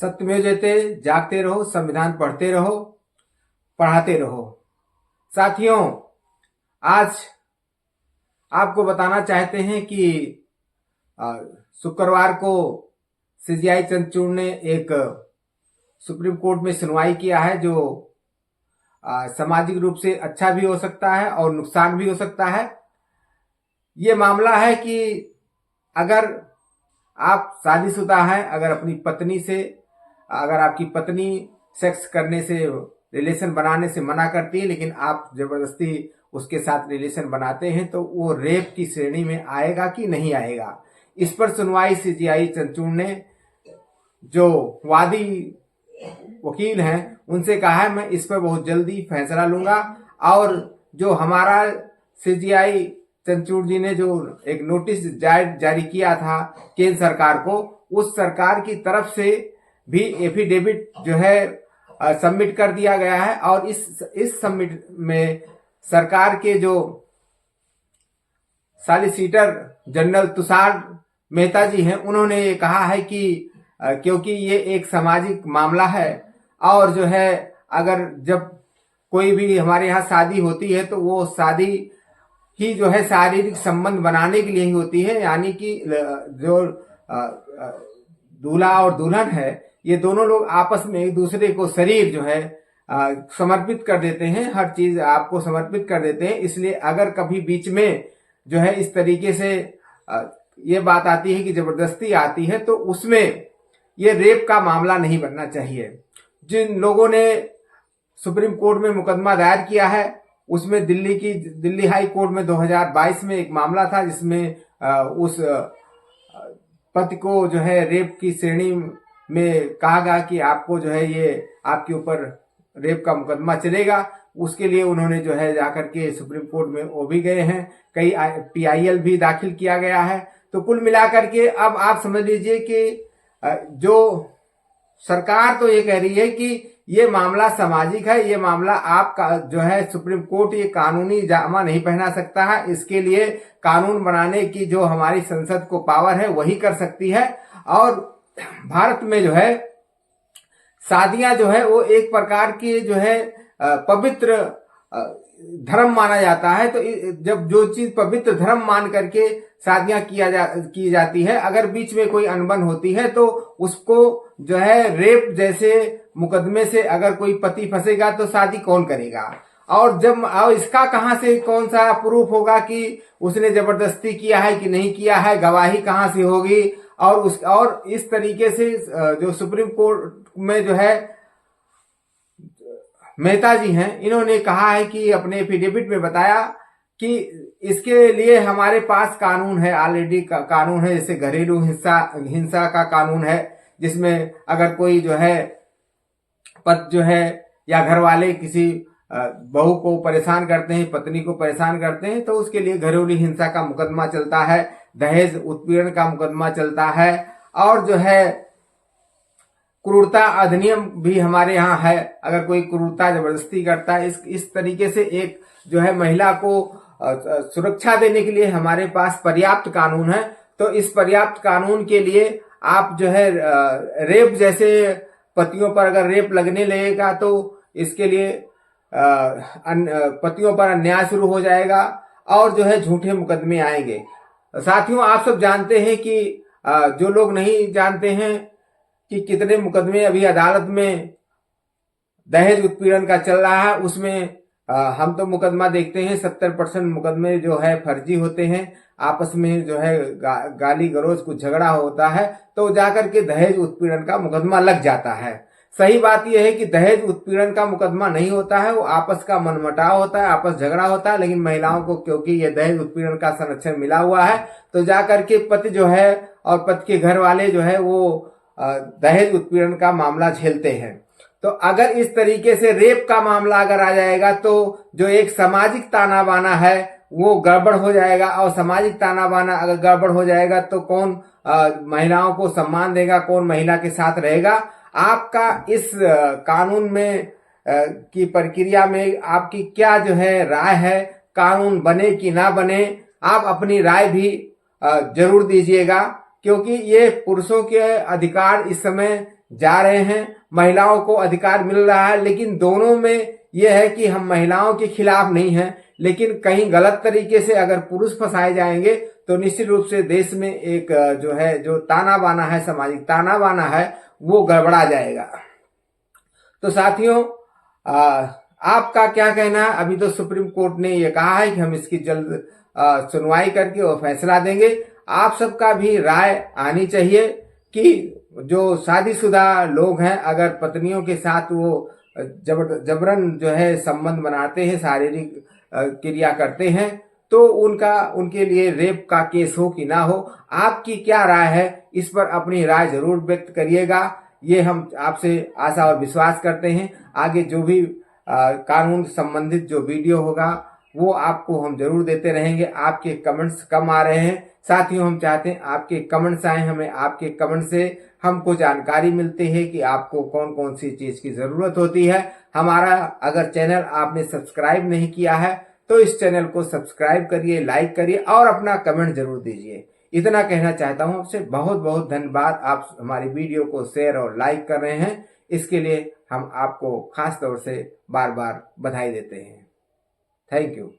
सत्यमेव जयते, जागते रहो, संविधान पढ़ते रहो, पढ़ाते रहो। साथियों, आज आपको बताना चाहते हैं कि शुक्रवार को सीजेआई चंद्रचूड़ ने एक सुप्रीम कोर्ट में सुनवाई किया है जो सामाजिक रूप से अच्छा भी हो सकता है और नुकसान भी हो सकता है। ये मामला है कि अगर आप शादीशुदा हैं, अगर अपनी पत्नी से, अगर आपकी पत्नी सेक्स करने से, रिलेशन बनाने से मना करती है लेकिन आप जबरदस्ती उसके साथ रिलेशन बनाते हैं तो वो रेप की श्रेणी में आएगा कि नहीं आएगा। इस पर सुनवाई सीजेआई चंद्रचूड़ ने, जो वादी वकील हैं, उनसे कहा है मैं इस पर बहुत जल्दी फैसला लूंगा। और जो हमारा सीजेआई चंद्रचूड़ जी ने जो एक नोटिस जारी किया था केंद्र सरकार को, उस सरकार की तरफ से भी एफिडेविट जो है सबमिट कर दिया गया है। और इस सबमिट में सरकार के जो सॉलिसिटर जनरल तुषार मेहता जी हैं, उन्होंने ये कहा है कि क्योंकि ये एक सामाजिक मामला है और जो है अगर जब कोई भी हमारे यहाँ शादी होती है तो वो शादी ही जो है शारीरिक संबंध बनाने के लिए ही होती है, यानी कि जो दूल्हा और दुल्हन है ये दोनों लोग आपस में एक दूसरे को शरीर जो है समर्पित कर देते हैं, हर चीज आपको समर्पित कर देते हैं। इसलिए अगर कभी बीच में जो है इस तरीके से ये बात आती है कि जबरदस्ती आती है तो उसमें ये रेप का मामला नहीं बनना चाहिए। जिन लोगों ने सुप्रीम कोर्ट में मुकदमा दायर किया है उसमें दिल्ली हाई कोर्ट में 2022 में एक मामला था जिसमें उस पति को जो है रेप की श्रेणी में कहा गया कि आपको जो है ये आपके ऊपर रेप का मुकदमा चलेगा। उसके लिए उन्होंने जो है जाकर के सुप्रीम कोर्ट में वो भी गए हैं, कई PIL भी दाखिल किया गया है। तो कुल मिलाकर के अब आप समझ लीजिए कि जो सरकार तो ये कह रही है कि ये मामला सामाजिक है, ये मामला आपका जो है सुप्रीम कोर्ट ये कानूनी जामा नहीं पहना सकता है, इसके लिए कानून बनाने की जो हमारी संसद को पावर है वही कर सकती है। और भारत में जो है शादियां जो है वो एक प्रकार की जो है पवित्र धर्म माना जाता है। तो जब जो चीज पवित्र धर्म मान करके शादियां की जाती है, अगर बीच में कोई अनबन होती है तो उसको जो है रेप जैसे मुकदमे से अगर कोई पति फंसेगा तो शादी कौन करेगा। और इसका कहां से कौन सा प्रूफ होगा कि उसने जबरदस्ती किया है कि नहीं किया है, गवाही कहां से होगी। और इस तरीके से जो सुप्रीम कोर्ट में जो है मेहता जी हैं, इन्होंने कहा है कि अपने एफिडेविट में बताया कि इसके लिए हमारे पास कानून है, ऑलरेडी कानून है, जैसे घरेलू हिंसा का कानून है, जिसमें अगर कोई जो है पति जो है या घर वाले किसी बहू को परेशान करते हैं, पत्नी को परेशान करते हैं तो उसके लिए घरेलू हिंसा का मुकदमा चलता है, दहेज उत्पीड़न का मुकदमा चलता है। और जो है क्रूरता अधिनियम भी हमारे यहाँ है, अगर कोई क्रूरता जबरदस्ती करता है, इस तरीके से एक जो है महिला को सुरक्षा देने के लिए हमारे पास पर्याप्त कानून है। तो इस पर्याप्त कानून के लिए आप जो है रेप जैसे पतियों पर अगर रेप लगने लगेगा तो इसके लिए पतियों पर अन्याय शुरू हो जाएगा और जो है झूठे मुकदमे आएंगे। साथियों, आप सब जानते हैं कि जो लोग नहीं जानते हैं कि कितने मुकदमे अभी अदालत में दहेज उत्पीड़न का चल रहा है, उसमें हम तो मुकदमा देखते हैं 70% मुकदमे जो है फर्जी होते हैं, आपस में जो है गाली गलौज कुछ झगड़ा होता है तो जाकर के दहेज उत्पीड़न का मुकदमा लग जाता है। सही बात यह है कि दहेज उत्पीड़न का मुकदमा नहीं होता है, वो आपस का मनमुटाव होता है, आपस झगड़ा होता है। लेकिन महिलाओं को क्योंकि ये दहेज उत्पीड़न का संरक्षण मिला हुआ है तो जाकर के पति जो है और पति के घर वाले जो है वो दहेज उत्पीड़न का मामला झेलते हैं। तो अगर इस तरीके से रेप का मामला अगर आ जाएगा तो जो एक सामाजिक ताना बाना है वो गड़बड़ हो जाएगा। और सामाजिक ताना बाना अगर गड़बड़ हो जाएगा तो कौन महिलाओं को सम्मान देगा, कौन महिला के साथ रहेगा। आपका इस कानून में की प्रक्रिया में आपकी क्या जो है राय है, कानून बने कि ना बने, आप अपनी राय भी जरूर दीजिएगा, क्योंकि ये पुरुषों के अधिकार इस समय जा रहे हैं, महिलाओं को अधिकार मिल रहा है, लेकिन दोनों में यह है कि हम महिलाओं के खिलाफ नहीं हैं, लेकिन कहीं गलत तरीके से अगर पुरुष फंसाए जाएंगे तो निश्चित रूप से देश में एक जो है जो ताना बाना है, सामाजिक ताना बाना है, वो गड़बड़ा जाएगा। तो साथियों, आपका क्या कहना है? अभी तो सुप्रीम कोर्ट ने ये कहा है कि हम इसकी जल्द सुनवाई करके वो फैसला देंगे। आप सबका भी राय आनी चाहिए कि जो शादीशुदा लोग हैं, अगर पत्नियों के साथ वो जबरन जो है संबंध बनाते हैं, शारीरिक क्रिया करते हैं, तो उनके लिए रेप का केस हो कि ना हो, आपकी क्या राय है? इस पर अपनी राय जरूर व्यक्त करिएगा। ये हम आपसे आशा और विश्वास करते हैं। आगे जो भी कानून संबंधित जो वीडियो होगा वो आपको हम जरूर देते रहेंगे। आपके कमेंट्स कम आ रहे हैं साथियों, हम चाहते हैं आपके कमेंट्स आए, हमें आपके कमेंट से हमको जानकारी मिलती है कि आपको कौन कौन सी चीज की जरूरत होती है। हमारा अगर चैनल आपने सब्सक्राइब नहीं किया है तो इस चैनल को सब्सक्राइब करिए, लाइक करिए और अपना कमेंट जरूर दीजिए। इतना कहना चाहता हूं आपसे। बहुत बहुत धन्यवाद, आप हमारी वीडियो को शेयर और लाइक कर रहे हैं, इसके लिए हम आपको खास तौर से बार बार बधाई देते हैं। Thank you.